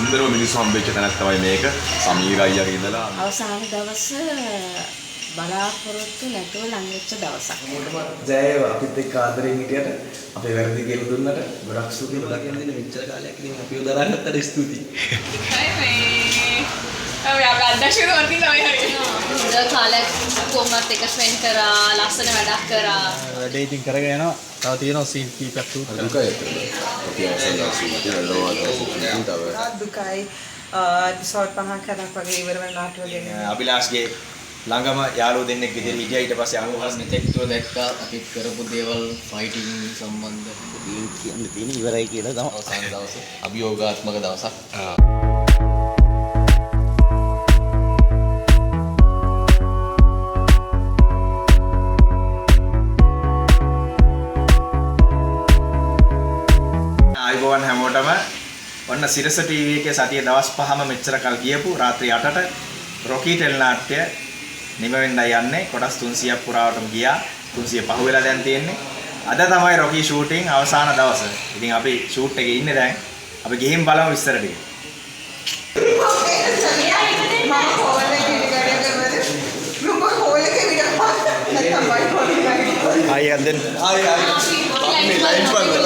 සුන්දරම මිනිස්සු හම්බෙච්ච තැනක් තමයි මේක. සමීර අයියාගේ ඉඳලා අවසාන දවස බලාපොරොත්තු නැතුව ලං වෙච්ච දවසක්. ජය අපිත් එක්ක ආදරෙන් හිටියට අපේ වැරදි කියලා දුන්නට ගොඩක් ස්තුතියි. ගොඩක් කියන දේ මෙච්චර කාලයක් ඉතින් අපිව දරාගත්තට ස්තුතියි. අපි අදශක වර්ති තමයි හරි. හොඳ කාලයක් කොහොමත් එක ස්පෙන්ඩ් කරා, ලස්සන වැඩක් කරා. වැඩේ ඉතින් කරගෙන යනවා. තව තියෙනවා සීන් කීපයක් ෂූට් කරන්න. දුකයි. අපි අවසන් දවසේ දුකයි. එපිසෝඩ් 5ක් වගේ ඉවර වෙන නාට්‍ය වගේ. අභිලාෂ්ගේ ළඟම යාළුවෝ දෙන්නෙක් විදිහට හිටියා. ඊට පස්සේ අනුහස් මෙතෙක් තුර දැක්කා අපිත් කරපු දේවල් ෆයිටින් සම්බන්ධ කියන්න තියෙන ඉවරයි කියලා තමයි. අවසාන දවස අභියෝගාත්මක දවසක්. ආයිබෝවන් හැමෝටම ඔන්න සිරස ටීවී එකේ සතිය දවස් 5ම මෙච්චර කල් ගියපු රාත්‍රී 8ට රොකී ටෙල් නාට්‍ය නිම වෙන්නයි යන්නේ. කොටස් 300ක් පුරාවටම ගියා. 305 වෙලා දැන් තියෙන්නේ. අද තමයි රොකී ෂූටින් අවසාන දවස. ඉතින් අපි ෂූට් එකේ ඉන්නේ දැන්. අපි ගිහින් බලමු විස්තර ටික. ආයි අදෙන් ආයි මේ ලයින් බලන්න.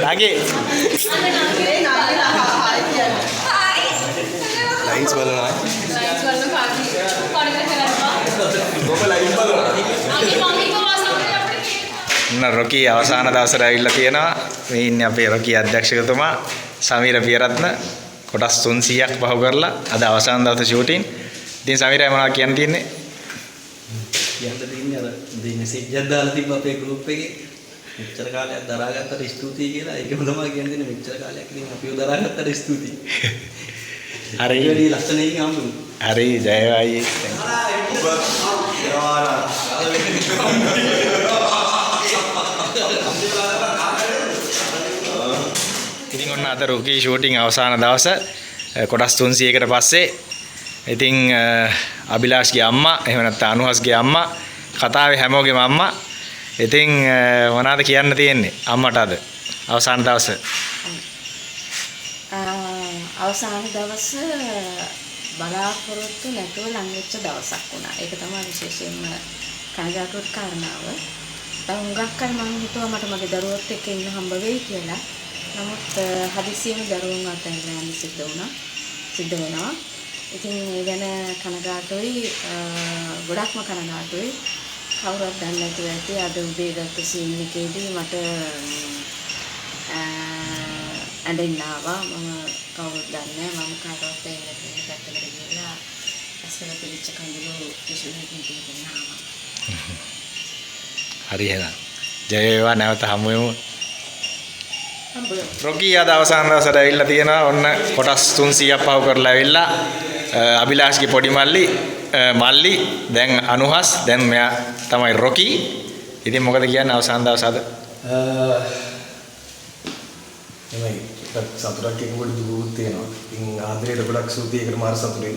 නාගේ ලයින්ස් බලනවා. ලයින්ස් වල කාටි කොඩක කරනවා. ඔබ ලයින් බලනවා. අපි මම්මික වාසනාවට අපිට රොකී අවසාන දවසට ඇවිල්ලා තියෙනවා. මේ ඉන්නේ අපේ රොකී අධ්‍යක්ෂකතුමා සමීර පියරත්න. කොටස් 300ක් පහු කරලා අද අවසාන දවසේ ෂූටින්. ඉතින් සමීරයි මොනවද කියන්න තියෙන්නේ? කියන්න තියෙන්නේ අර මේ මෙසේජ් එකක් දාලා තිබ්බ අපේ ගෲප් එකේ මෙච්චර කාලයක් දරාගත්තට ස්තුතියි කියලා. ඒකම තමයි කියන්න තියෙන්නේ. මෙච්චර කාලයක් ඉතින් අපිව දරාගත්තට ස්තුතියි. හරි. වැඩි ලස්සනකින් හම්බුනේ. හරි ජයවයි. ඉතින් ඔන්න අද රොකී ෂූටින් අවසාන දවස කොටස් 300කට පස්සේ ඉතින් අභිලාෂ්ගේ අම්මා එහෙම නැත්නම් අනුහස්ගේ අම්මා කතාවේ හැමෝගෙම අම්මා. ඉතින් මොනවද කියන්න තියෙන්නේ අම්මට අද අවසාන දවස? අවසාන දවස බලාපොරොත්තු නැතුව ලං වෙච්ච දවසක් වුණා. ඒක තමයි විශේෂයෙන්ම කනගාටුවට කාරණාව. හුඟක් කල් මම හිතුවා මට මගේ දරුවොත් එක්ක ඉන්න හම්බ වෙයි කියලා. නමුත් හදිසියෙම දරුවන් අතහැරලා යන්න සිද්ධ වෙනවා. ඉතින් ඒ ගැන කනගාටුයි, ගොඩක්ම කනගාටුයි. කවුරුත් දන්නේ නැතුව ඇති අද උදේ ගත්ත සීන් එකේදී මට ඇඬෙන්න ආවා. මම කවුරුත් දන්නේ නැහැ. මම කාටවත් එන්න පැත්තකට ගිහලා අස්වල පිළිච්ච කඳුළු විශ්ුණුකින් තියගෙන ආවා. හරි එහෙනම් ජය වේවා. නැවත හමු වෙමු. රොකී අද අවසාන දවසට ඇවිල්ලා තියෙනවා. ඔන්න කොටස් 300ක් පහු කරලා ඇවිල්ලා අභිලාෂ්ගේ පොඩි මල්ලි දැන් අනුහස් දැන් මෙයා තමයි රොකී. ඉතින් මොකද කියන්නේ අවසාන දවස අද? එමයි සතුටක් එක්කවල දුරුත් තියෙනවා. ඉතින් ආදරේට ගොඩක් ස්තුතියි. ඒකට මාර සතුටුයි.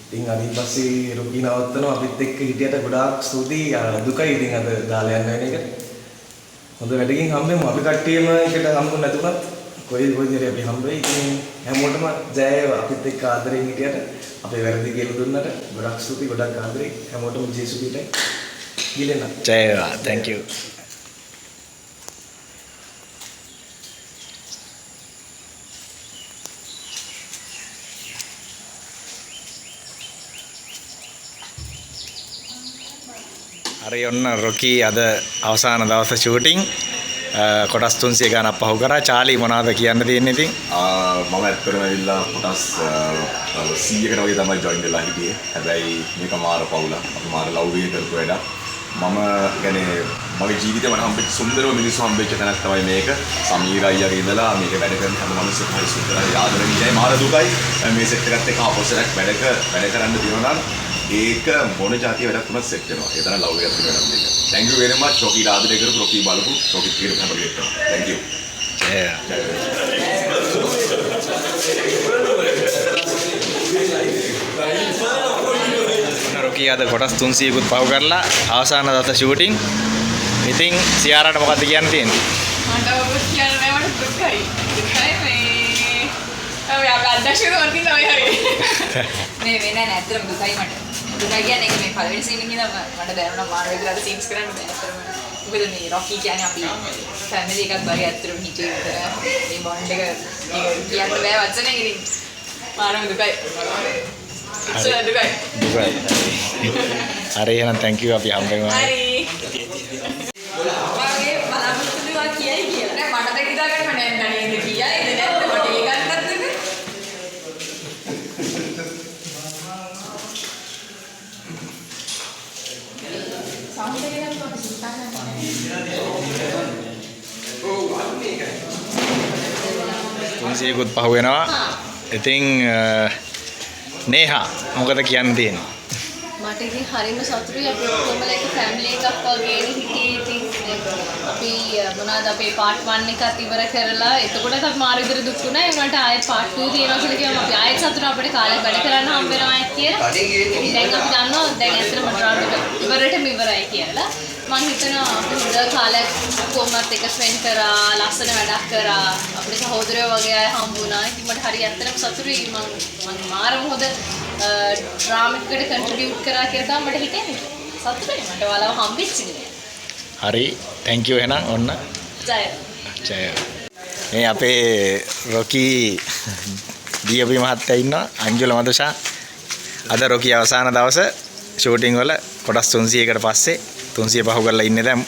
ඉතින් අනිත් පස්සේ රොකී නවත්තනවා. අපිත් එක්ක හිටියට ගොඩාක් ස්තුතියි. දුකයි ඉතින් අද දාලා යන්න වෙන එක. හොඳ වැඩකින් හම්බෙමු. අපි කට්ටියම එකට හම්බුනේ නැතුණත් කොයි විදිහට අපි හම්බ වෙයි. ඉතින් හැමෝටම ජය අපිත් එක්ක ආදරෙන් හිටියට අපේ වැරදි කියලා දුන්නට ගොඩක් ස්තුතියි. ගොඩක් ආදරේ. හැමෝටම ජේසු පිටයි. ගිලෙන්න. ජය වේවා. thank you. හරි ඔන්න රොකී අද අවසාන දවසේ ෂූටින් කොටස් 300 ගණන් පහු කරා. චාලි මොනවද කියන්න තියෙන්නේ ඉතින්? මම ඇත්තටම ඇවිල්ලා කොටස් 100කට වගේ තමයි ජොයින් වෙලා හිටියේ. හැබැයි මේක මාර පවුලක්. අපි මාර ලව්වේ කරපු වැඩක්. මම කියන්නේ මගේ ජීවිතේ මට හම්බෙච්ච සුන්දරම මිනිස්සු හම්බෙච්ච තැනක් තමයි මේක. සමීර අයියාගේ ඉඳලා මේක වැඩ කරන හැම මිනිස්සුම හරි සුන්දරයි. ආදරෙන් ඉඳයි මාර දුකයි. මේ සෙට් එකත් එක්ක අපොසරක් වැඩ කරන්න තියෙනවා නම් ඒක මොන જાතිය වැඩක් වුණත් සෙට් වෙනවා. ඒ තරම් ලව් එකක් තියෙනවා මේක. thank you very much. Rocky ආදරේ කරපු රොකී බලපු රොකී කීරක හැමෝගෙම thank you. රොකී අද කොටස් 300කුත් පහු කරලා අවසාන දවසේ ෂූටින්. ඉතින් සියාරට මොකද්ද කියන්න තියෙන්නේ? මට ඔබ කියන්න නෑ මට දුකයි. දුකයි මේ අපි අධ්‍යක්ෂකව වර්කින් තමයි හරි. මේ වෙන නැත්තරම දුකයි මට. දුකයි කියන්නේ ඒක මේ පළවෙනි සීන් එකේ ඉඳන් මට දැනුණා මානව විද්‍යාලේ සීන්ස් කරන්න බෑ ඇත්තටම. මොකද මේ රොකි කියන්නේ අපි ෆැමිලි එකක් වගේ ඇත්තටම හිතේ විතර මේ බොන්ඩ් එක ඒක කියන්න බෑ වචනේ ඉතින් මානව දුකයි. දුකයි. හරි එහෙනම් thank you අපි හම්බෙමු. හරි. වාගේ බලාපොරොත්තු දුවා කියයි කියලා. නෑ මට දැන් හිතාගන්න මම දැන් දණියෙන්ද කියයිද නැත්නම් මට ඒ ගන්නත් දෙන්න. තුන්සියකුත් පහු වෙනවා. ඉතින් නේහා මොකද කියන්න තියෙන්නේ? මට ඉතින් හරිම සතුටුයි අපි ඔක්කොම එක ෆැමිලි එකක් වගේ හිටියේ ඉතින් අපි මොනවාද අපේ part 1 එකත් ඉවර කරලා එතකොටත් අපි මාර විදිහට දුක් වුණා ඒ වුණාට ආයෙත් part 2 තියෙනවා කියලා කියවම අපි ආයෙත් සතුටු අපිට කාලයක් වැඩ කරන්න හම්බ වෙනවා කියලා. දැන් අපි දන්නවා දැන් ඇත්තටම ඩ්‍රාමා ඉවරටම ඉවරයි කියලා. මම හිතනවා අපි හොඳ කාලයක් කොහොමත් එක ස්පෙන්ඩ් කරා ලස්සන වැඩක් කරා අපේ සහෝදරයෝ වගේ අය හම්බ වුණා. ඉතින් මට හරි ඇත්තටම සතුටුයි මම මාරම හොඳ ඩ්‍රාමා එකට කන්ට්‍රිබියුට් කරා කියලා තමයි මට හිතෙන්නේ. සතුටුයි මට ඔයාලව හම්බෙච්ච නිසා. හරි thank you එහෙනම් ඔන්න. ජය. ජය. මේ අපේ රොකි දීපි මහත්තයා ඉන්නවා අංජුල මදුෂා. අද රොකි අවසාන දවස ෂූටින් වල කොටස් 300කට පස්සේ 300 පහු කරලා ඉන්නේ දැන්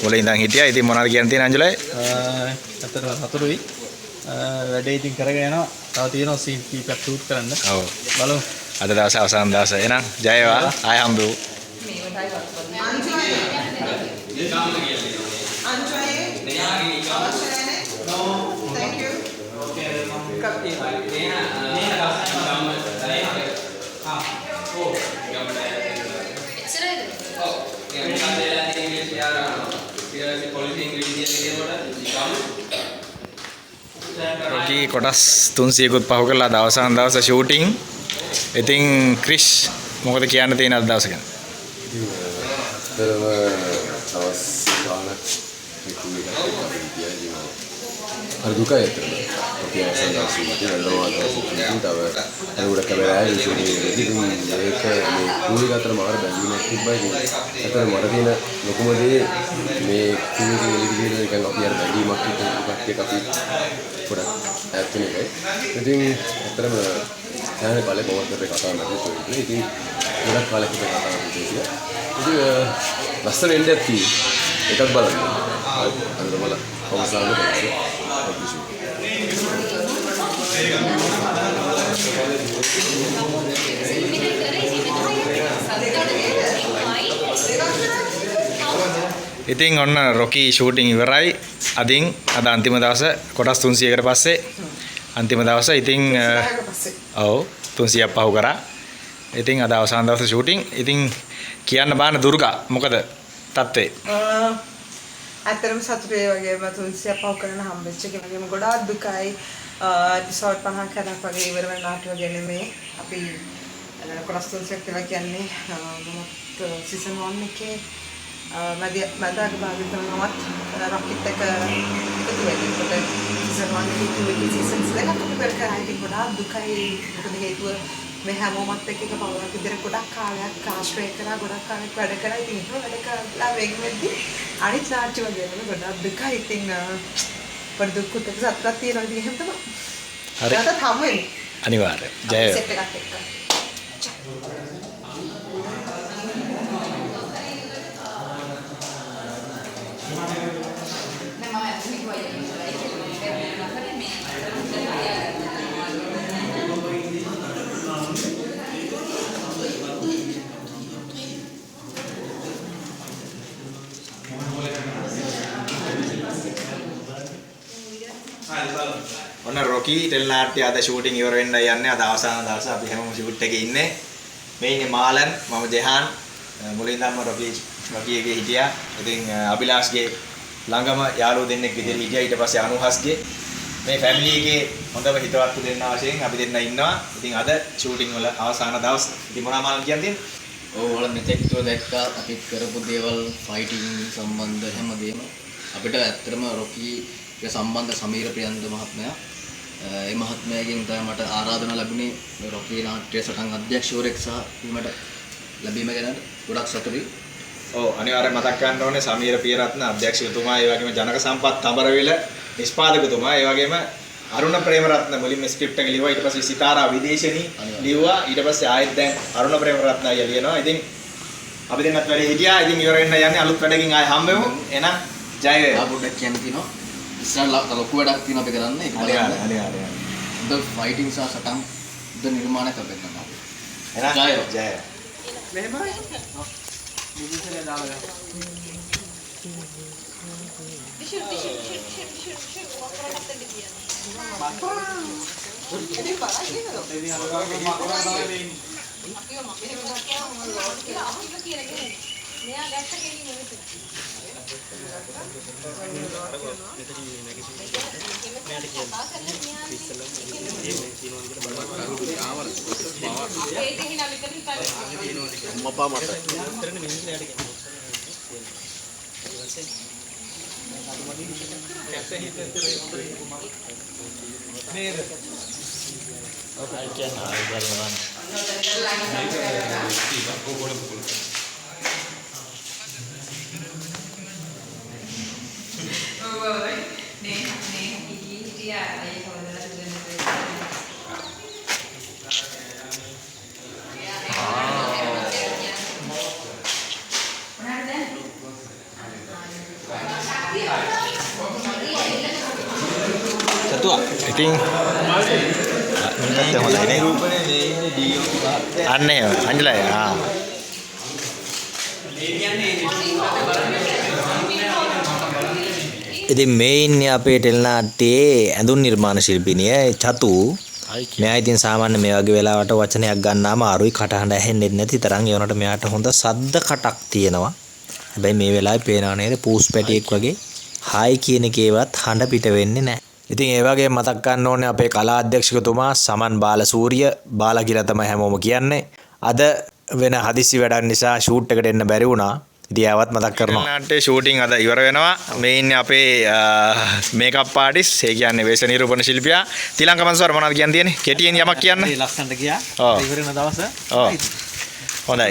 මුලින් ඉඳන් හිටියා. ඉතින් මොනවද කියන්න තියෙන අංජුලයි? ඇත්තටම සතුටුයි. වැඩේ ඉතින් කරගෙන යනවා. තව තියෙනවා සීන් කීපයක් ෂූට් කරන්න. ඔව්. බලමු. අද දවස අවසාන දවස. එහෙනම් ජය වේවා. ආය හම්බෙමු. රොකි කොටස් 300කුත් පහු කරලා අවසාන දවස ෂූටින්. ඉතින් ක්‍රිෂ් මොකද කියන්න තියෙන අද දවස ගැන? terus awas banget itu ada duka ya terus oke saya nggak sih itu ada itu tapi udah kamera aja jadi mereka kuli kata marah bagi mereka baik kata marah dia lokomotif me kuli ini kan oke ya bagi makin pakai tapi udah itu nih kan jadi terus saya balik bawa ke kata mereka itu udah balik ke kata mereka ya jadi ලස්සන එන්න ඇති එකක් බලන්න. අද මල අවසානයේ පස්සේ ඉතින් ඔන්න රොකි ෂූටින් ඉවරයි. අදින් අද අන්තිම දවස කොටස් 300කට පස්සේ අන්තිම දවස ඉතින් ඔව් 300ක් පහු කරා. ඉතින් අද අවසාන දවසේ ෂූටින්. ඉතින් කියන්න බාන දුර්ගා මොකද තත්ත්වේ? ඇත්තටම සතුටුයි වගේම 300 පව කරන හම්බෙච්ච එක වගේම ගොඩාක් දුකයි. එපිසෝඩ් 50ක් කරක් වගේ ඉවර වෙන නාට්‍ය වගේ නෙමෙයි. අපි කොටස් 300ක් කියලා කියන්නේ මොකද සීසන් 1 එකේ මැදක භාගයට තමවත් රොකට් එක එකතු වෙන්නේ. සීසන් 1 එකේ සීසන්ස් දෙකක් අපි කර කරා. ඉතින් ගොඩාක් දුකයි. මොකද හේතුව මේ හැමෝමත් එක්ක එක පවරක් විදිහට ගොඩක් කාලයක් ආශ්‍රය කරා ගොඩක් කාලයක් වැඩ කරා. ඉතින් ඒක වැඩ කරලා වෙන් වෙද්දි අනිත් නාට්‍ය වගේ නෙමෙයි ගොඩක් දුකයි. ඉතින් පොඩි දුක්කුත් එක්ක සතුටක් තියෙනවා. ඉතින් එහෙම තමයි. හරි. ඒකට තමයි අනිවාර්යයෙන්. ජය වේවා. සෙට් එකක් එක්ක. ඔන්න රොකි ටෙල් නාට්‍ය අද ෂූටින් ඉවර වෙන්න යන්නේ. අද අවසාන දවස අපි හැමෝම ෂූට් එකේ ඉන්නේ. මේ ඉන්නේ මාලන්, මම ජෙහාන්. මුලින් ඉඳන්ම රොකිගේ හිටියා. ඉතින් අභිලාෂ්ගේ ළඟම යාළුවෝ දෙන්නෙක් විදිහට හිටියා. ඊට පස්සේ අනුහස්ගේ මේ ෆැමිලි එකේ හොඳම හිතවත්තු දෙන්න වශයෙන් අපි දෙන්න ඉන්නවා. ඉතින් අද ෂූටින් වල අවසාන දවස්. ඉතින් මොනවා මාලන් කියන්නේ? ඔව් ඔයාලා මෙතෙක් තුර දැක්කා අපිත් කරපු දේවල් ෆයිටිං සම්බන්ධ හැමදේම අපිට ඇත්තටම රොකීගේ සම්බන්ධ සමීර ප්‍රියන්ද මහත්මයා ඒ මහත්මයාගෙන් තමයි මට ආරාධනා ලැබුණේ මේ රොකී නාට්‍ය සටන් අධ්‍යක්ෂවරයෙක් සහ වීමට ලැබීම ගැන ගොඩක් සතුටුයි. ඔව් අනිවාර්යෙන් මතක් කරන්න ඕනේ සමීර පියරත්න අධ්‍යක්ෂකතුමා, ඒ වගේම ජනක සම්පත් තඹරවිල නිෂ්පාදකතුමා, ඒ වගේම අරුණ ප්‍රේමරත්න මුලින්ම ස්ක්‍රිප්ට් එක ලිව්වා. ඊට පස්සේ සිතාරා විදේශනී ලිව්වා. ඊට පස්සේ ආයෙත් දැන් අරුණ ප්‍රේමරත්න අයියා ලියනවා. ඉතින් අපි දෙන්නත් වැඩේ හිටියා. ඉතින් ඉවර වෙන්න යන්නේ අලුත් වැඩකින් ආයෙ හම්බෙමු. එහෙනම් ජය වේවා. ආපොඩ්ඩක් කියන්න තියෙනවා. ඉස්සරහට ලොකු වැඩක් තියෙනවා අපි කරන්න. ඒක බලන්න. ද ෆයිටිංగ్ සහ සටන් ද නිර්මාණ කරගෙන යනවා. එහෙනම් ජය. මෙහෙමයි. ඉතින් අන්න එහෙම අංජලයි ඉතින් මේ ඉන්නේ අපේ ටෙලිනාට්‍යයේ ඇඳුම් නිර්මාණ ශිල්පිනිය චතු. මෙයා ඉතින් සාමාන්‍ය මේ වගේ වෙලාවට වචනයක් ගන්නාම අරුයි කටහඬ ඇහෙන්නේ නැති තරම් ඒ වුණාට මෙයාට හොඳ සද්ද කටක් තියෙනවා. හැබැයි මේ වෙලාවේ පේනව නේද පූස් පැටියෙක් වගේ හායි කියන එකේවත් හඬ පිට වෙන්නේ නැහැ. ඉතින් ඒ වගේ මතක් ගන්න ඕනේ අපේ කලා අධ්‍යක්ෂකතුමා සමන් බාලසූරිය බාලා කියලා තමයි හැමෝම කියන්නේ. අද වෙන හදිසි වැඩක් නිසා ෂූට් එකට එන්න බැරි වුණා. ඉතින් ආවත් මතක් කරනවා. නාට්‍යයේ ෂූටින් අද ඉවර වෙනවා. මේ ඉන්නේ අපේ මේකප් ආටිස්ට්, ඒ කියන්නේ වේශ නිරූපණ ශිල්පියා. තිලංක මන්සවර මොනවද කියන්න තියෙන්නේ? කෙටියෙන් යමක් කියන්න. ඒ ලස්සනට ගියා. ඉවර වෙන දවස. ඔව්. හොඳයි.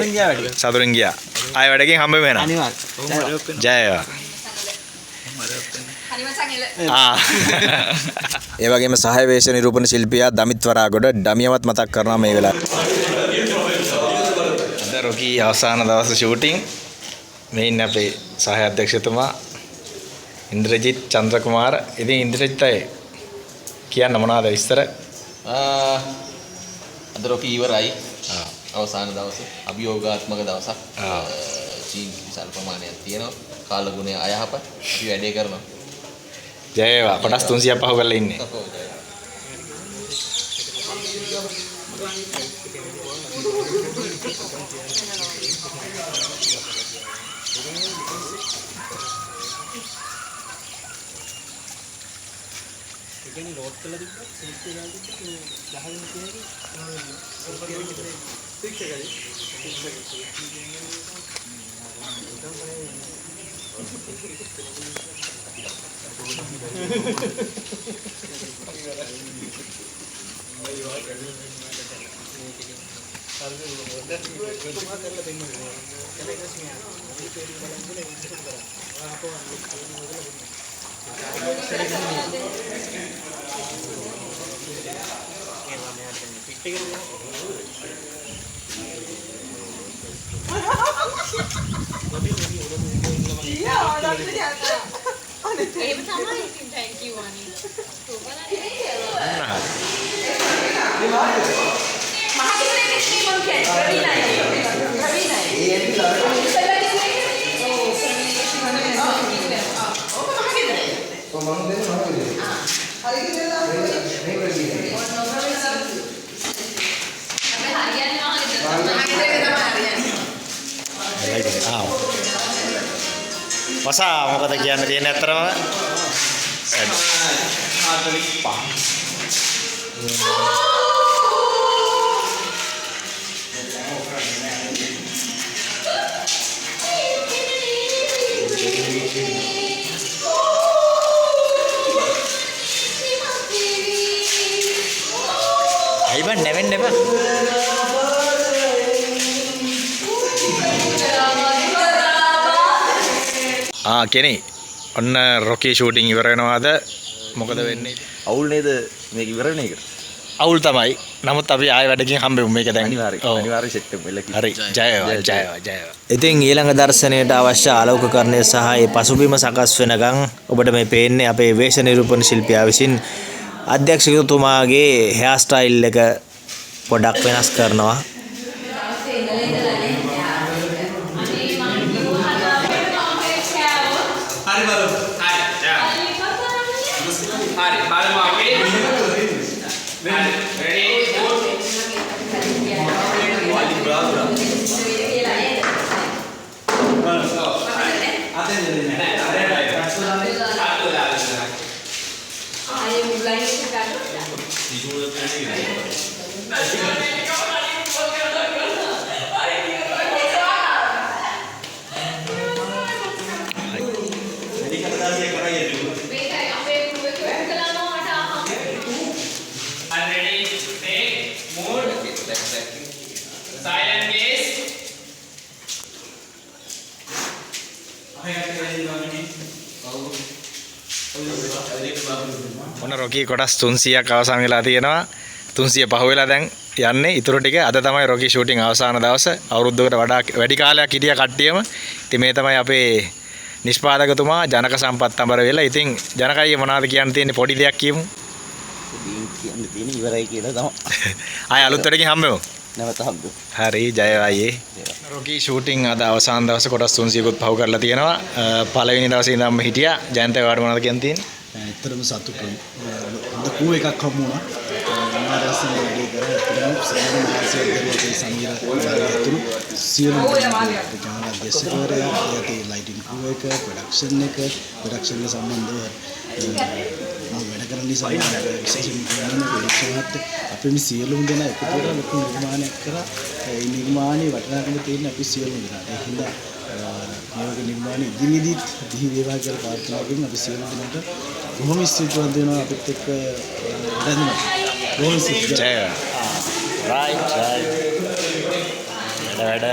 සතුටින් ගියා. ආයෙ වැඩකින් හම්බ වෙනවා. අනිවාර්යයෙන්. ජය වේවා. ඒ වගේම සහාය වේශ නිරූපණ ශිල්පියා දමිත් වරාගොඩ ඩමියවත් මතක් කරනවා මේ වෙලාවේ. අද රොකී අවසාන දවස් ෂූටින්. මේ ඉන්නේ අපේ සහාය අධ්‍යක්ෂතුමා ඉන්ද්‍රජිත් චන්ද්‍රකුමාර. ඉතින් ඉන්ද්‍රජිත් අය කියන්න මොනවද විස්තර? අද රොකී ඉවරයි. අවසාන දවස අභියෝගාත්මක දවසක්. සීන් විශාල ප්‍රමාණයක් තියෙනවා. කාලගුණය අයහපත්. අපි වැඩේ කරනවා. ජය වේවා. කොටස් 300ක් පහු කරලා ඉන්නේ. Masa මොකද කියන්න තියෙන්නේ අතරම 45 Oh කෙනේ ඔන්න රොකී ෂූටින් ඉවර වෙනවාද මොකද වෙන්නේ අවුල් නේද මේක ඉවර වෙන එකට? අවුල් තමයි නමුත් අපි ආයෙ වැඩකින් හම්බෙමු මේක දැන් අනිවාර්ය සෙට් එක වෙලා හරි ජයවා ඉතින් ඊළඟ දර්ශනයට අවශ්‍ය ආලෝකකරණය සහ ඒ පසුබිම සකස් වෙනකන් ඔබට මේ පේන්නේ අපේ වේශ නිරූපණ ශිල්පියා විසින් අධ්‍යක්ෂකතුමාගේ හෙයාර් ස්ටයිල් එක පොඩක් වෙනස් කරනවා ඔන්න රොකී කොටස් 300ක් අවසන් වෙලා තියෙනවා 305 වෙලා දැන් යන්නේ ඊටු ටික අද තමයි රොකී ෂූටින් අවසාන දවස අවුරුද්දකට වඩා වැඩි කාලයක් හිටිය කට්ටියම ඉතින් මේ තමයි අපේ නිෂ්පාදකතුමා ජනක සම්පත් අඹර වෙලා ඉතින් ජනකයි මොනවද කියන්න තියෙන්නේ පොඩි දෙයක් කියමු කියන්න තියෙන ඉවරයි කියලා තමයි ආය අලුත් වැඩකින් හම්බෙමු නැවත හම්බෙමු හරි ජයවයි රොකී ෂූටින් අද අවසාන දවසේ කොටස් 300කුත් පහු කරලා තියෙනවා පළවෙනි දවසේ ඉඳන්ම හිටියා ජයන්ත කාට මොනවද කියන්න තියෙන්නේ ඇත්තටම සතුටුයි. හොඳ කූ එකක් හමු වුණා. මාරසන් වැඩි කරා. ඇත්තටම සෑම මාසයකදී සමීර වතුරු සියලු ජානක දෙසවරයා යටි ලයිටින් කූ එක, ප්‍රොඩක්ෂන් එක, ප්‍රොඩක්ෂන් එක සම්බන්ධව මම වැඩ කරන නිසා විශේෂයෙන් ප්‍රොඩක්ෂන්ත් අපි මේ සියලුම දෙනා එකතු වෙලා ලොකු නිර්මාණයක් කරා. ඒ නිර්මාණේ වටිනාකම තියෙන අපි සියලුම දෙනා. ඒකින්ද මේක නිර්මාණ ඉදිරියේදීත් දිවි වේවා කියලා ප්‍රාර්ථනා කරමින් අපි සියලු දෙනාට බොහොම ස්තුතිවන්ත වෙනවා අපිත් එක්ක වැඩනවා. බොහොම ස්තුතියි. ජය. රයිට්. වැඩ.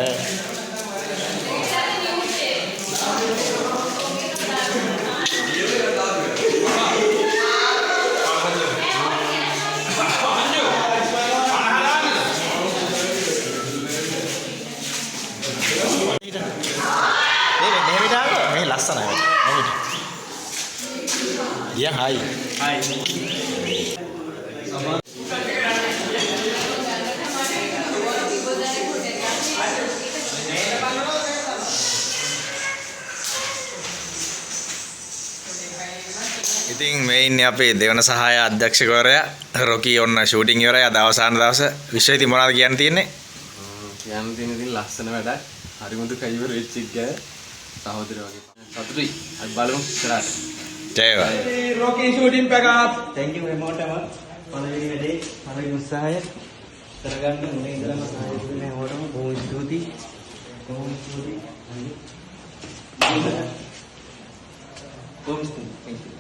මේ ලස්සනයි. යා හයි. ඉතින් මේ ඉන්නේ අපේ දෙවන සහාය අධ්‍යක්ෂකවරයා රොකී ඔන්න ෂූටින් ඉවරයි අද අවසාන දවස විශ්ව ඉතින් මොනවද කියන්න තියෙන්නේ යන්න තියෙන ඉතින් ලස්සන වැඩක් හරිමුතු කයිවර වෙච්ච එක සහෝදරයෝ වගේ සතුටුයි අද බලමු ඉස්සරහට ජය වේවා Rocky shooting pack up thank you හැමෝටම පළවෙනි වැඩේ පළවෙනි උත්සාහය කරගන්න මුලින් ඉඳලම සහාය දුන්න හැමෝටම බොහොම ස්තුතියි බොහොම ස්තුතියි thank you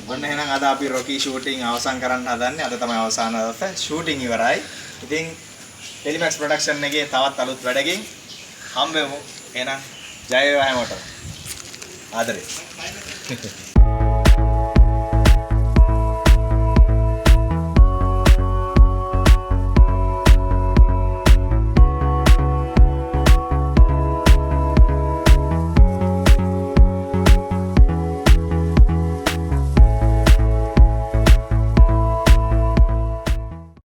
ඔන්න එහෙනම් අද අපි රොකී ෂූටින් අවසන් කරන්න හදන්නේ. අද තමයි අවසාන දවස. ෂූටින් ඉවරයි. ඉතින් ටෙලිමැක්ස් ප්‍රොඩක්ෂන් එකේ තවත් අලුත් වැඩකින් හම්බෙමු. එහෙනම් ජය වේවා හැමෝටම. ආදරේ.